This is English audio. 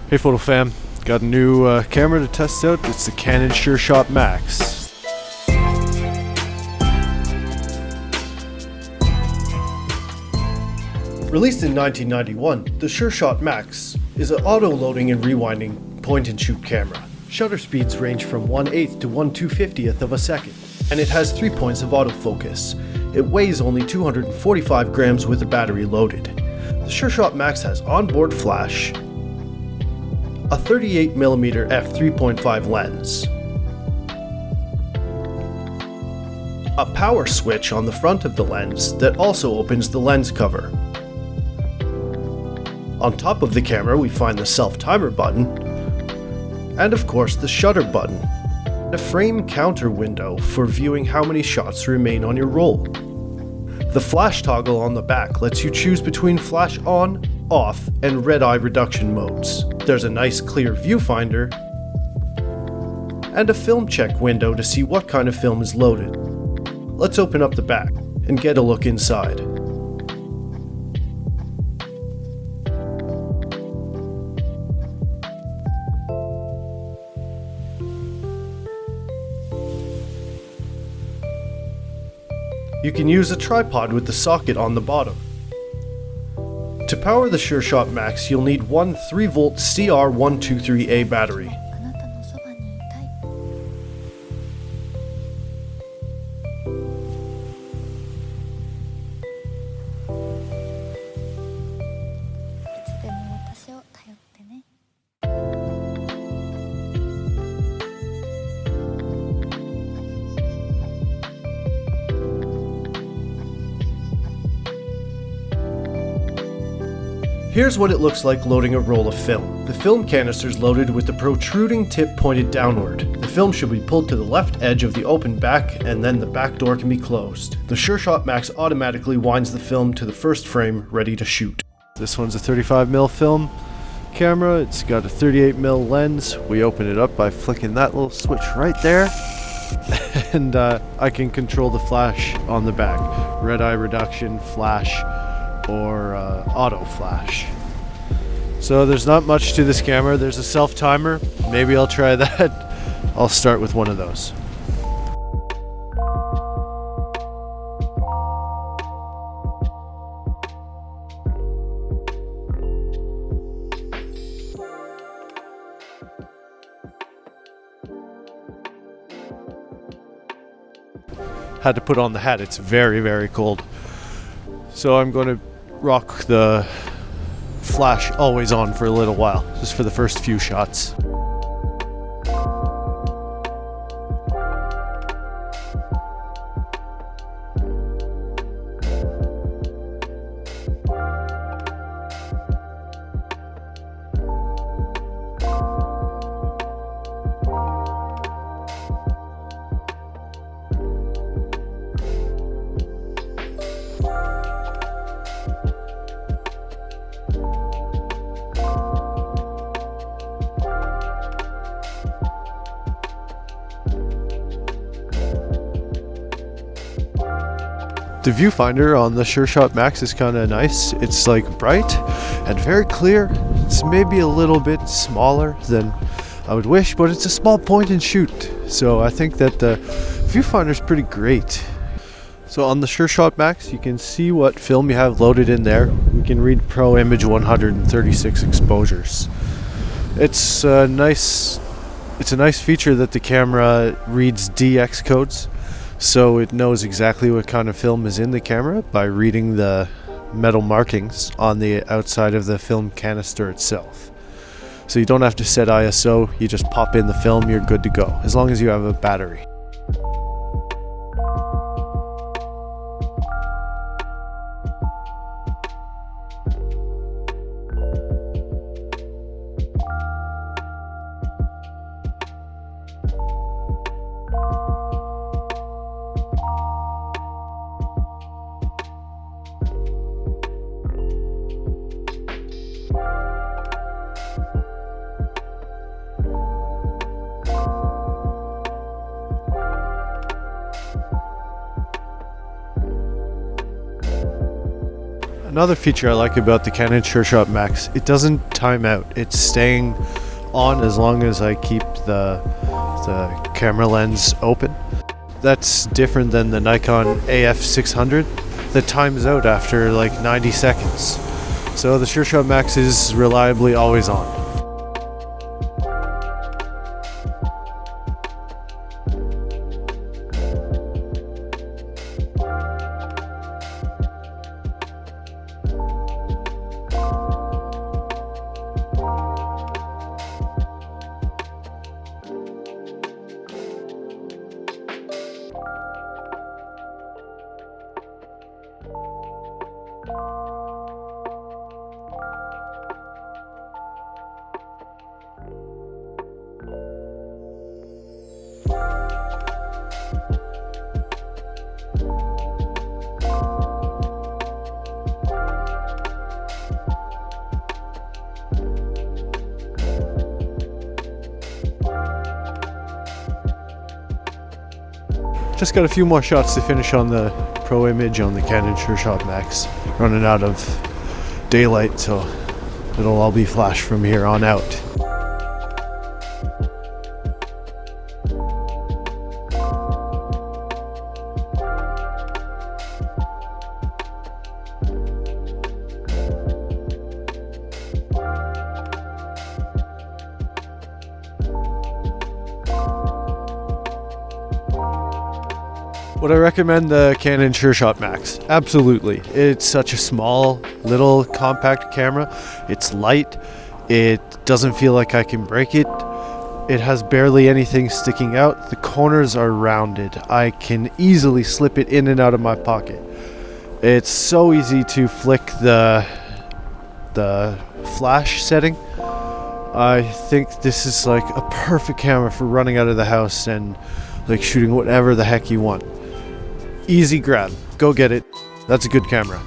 Hey Photo Fam, got a new camera to test out. It's the Canon Sure Shot Max. Released in 1991, the Sure Shot Max is an auto-loading and rewinding point-and-shoot camera. Shutter speeds range from 1/8 to 1/250th of a second, and it has 3 points of autofocus. It weighs only 245 grams with the battery loaded. The Sure Shot Max has onboard flash, a 38mm f3.5 lens, a power switch on the front of the lens that also opens the lens cover. On top of the camera we find the self-timer button, and of course the shutter button, a frame counter window for viewing how many shots remain on your roll. The flash toggle on the back lets you choose between flash on, off, and red eye reduction modes. There's a nice clear viewfinder, and a film check window to see what kind of film is loaded. Let's open up the back and get a look inside. You can use a tripod with the socket on the bottom. To power the Sure Shot Max, you'll need one 3V CR123A battery. Here's what it looks like loading a roll of film. The film canister is loaded with the protruding tip pointed downward. The film should be pulled to the left edge of the open back, and then the back door can be closed. The Sure Shot Max automatically winds the film to the first frame, ready to shoot. This one's a 35mm film camera. It's got a 38mm lens. We open it up by flicking that little switch right there. And I can control the flash on the back. Red eye reduction, flash, or auto flash. So there's not much to this camera. There's a self-timer. Maybe I'll try that. I'll start with one of those. Had to put on the hat. It's very, very cold. So I'm going to rock the flash always on for a little while, just for the first few shots. The viewfinder on the Sure Shot Max is kind of nice. It's like bright and very clear. It's maybe a little bit smaller than I would wish, but it's a small point and shoot. So I think that the viewfinder is pretty great. So on the Sure Shot Max, you can see what film you have loaded in there. We can read Pro Image 136 exposures. It's a nice feature that the camera reads DX codes. So it knows exactly what kind of film is in the camera by reading the metal markings on the outside of the film canister itself. So you don't have to set ISO, you just pop in the film, you're good to go, as long as you have a battery. Another feature I like about the Canon Sure Shot Max, it doesn't time out. It's staying on as long as I keep the camera lens open. That's different than the Nikon AF600 that times out after like 90 seconds. So the Sure Shot Max is reliably always on. Just got a few more shots to finish on the Pro Image on the Canon Sure Shot Max. Running out of daylight, so it'll all be flash from here on out. Would I recommend the Canon Sure Shot Max? Absolutely. It's such a small, little, compact camera. It's light. It doesn't feel like I can break it. It has barely anything sticking out. The corners are rounded. I can easily slip it in and out of my pocket. It's so easy to flick the flash setting. I think this is like a perfect camera for running out of the house and like shooting whatever the heck you want. Easy grab. Go get it. That's a good camera.